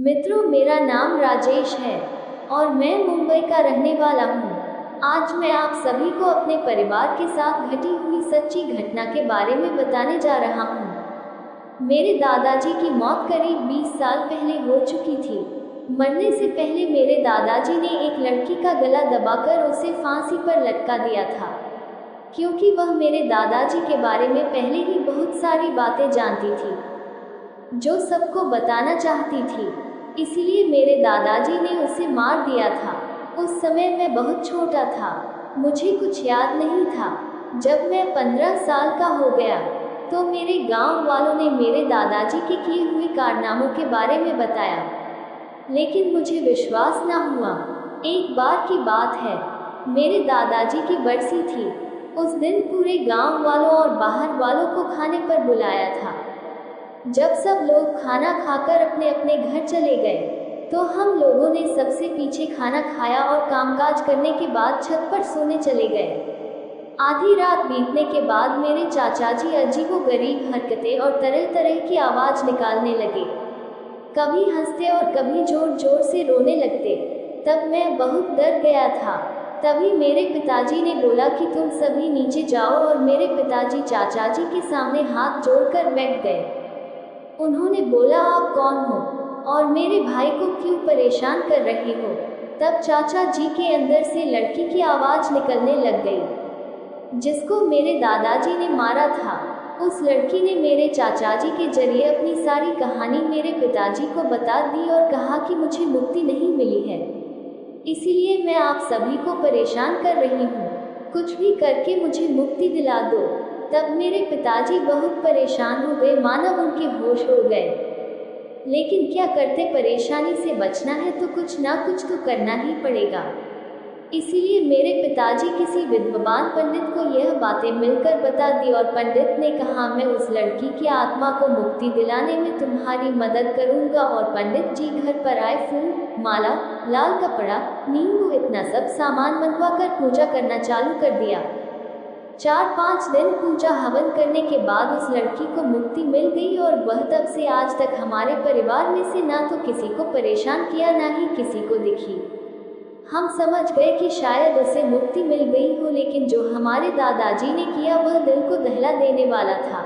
मित्रों, मेरा नाम राजेश है और मैं मुंबई का रहने वाला हूँ। आज मैं आप सभी को अपने परिवार के साथ घटी हुई सच्ची घटना के बारे में बताने जा रहा हूँ। मेरे दादाजी की मौत करीब 20 साल पहले हो चुकी थी। मरने से पहले मेरे दादाजी ने एक लड़की का गला दबाकर उसे फांसी पर लटका दिया था। क्योंकि वह मेरे दादाजी के बारे में पहले ही बहुत सारी बातें जानती थी जो सबको बताना चाहती थी, इसलिए मेरे दादाजी ने उसे मार दिया था। उस समय मैं बहुत छोटा था, मुझे कुछ याद नहीं था। जब मैं 15 साल का हो गया तो मेरे गांव वालों ने मेरे दादाजी के किए हुए कारनामों के बारे में बताया, लेकिन मुझे विश्वास न हुआ। एक बार की बात है, मेरे दादाजी की बरसी थी। उस दिन पूरे गांव वालों और बाहर वालों को खाने पर बुलाया था। जब सब लोग खाना खाकर अपने अपने घर चले गए तो हम लोगों ने सबसे पीछे खाना खाया और कामकाज करने के बाद छत पर सोने चले गए। आधी रात बीतने के बाद मेरे चाचा जी अजीबोगरीब हरकतें और तरह तरह की आवाज़ निकालने लगे। कभी हंसते और कभी जोर जोर से रोने लगते। तब मैं बहुत डर गया था। तभी मेरे पिताजी ने बोला कि तुम सभी नीचे जाओ, और मेरे पिताजी चाचा जी के सामने हाथ जोड़कर बैठ गए। उन्होंने बोला, आप कौन हो और मेरे भाई को क्यों परेशान कर रहे हो? तब चाचा जी के अंदर से लड़की की आवाज़ निकलने लग गई जिसको मेरे दादाजी ने मारा था। उस लड़की ने मेरे चाचा जी के जरिए अपनी सारी कहानी मेरे पिताजी को बता दी और कहा कि मुझे मुक्ति नहीं मिली है, इसीलिए मैं आप सभी को परेशान कर रही हूँ। कुछ भी करके मुझे मुक्ति दिला दो। तब मेरे पिताजी बहुत परेशान हो गए, मानो उनके होश उड़ गए। लेकिन क्या करते, परेशानी से बचना है तो कुछ ना कुछ तो करना ही पड़ेगा। इसीलिए मेरे पिताजी किसी विद्वान पंडित को यह बातें मिलकर बता दी और पंडित ने कहा, मैं उस लड़की की आत्मा को मुक्ति दिलाने में तुम्हारी मदद करूंगा। और पंडित जी घर पर आए, फूल, माला, लाल कपड़ा, नींबू, इतना सब सामान मंगवा कर पूजा करना चालू कर दिया। 4-5 दिन पूजा हवन करने के बाद उस लड़की को मुक्ति मिल गई और वह तब से आज तक हमारे परिवार में से ना तो किसी को परेशान किया, ना ही किसी को दिखी। हम समझ गए कि शायद उसे मुक्ति मिल गई हो, लेकिन जो हमारे दादाजी ने किया वह दिल को दहला देने वाला था।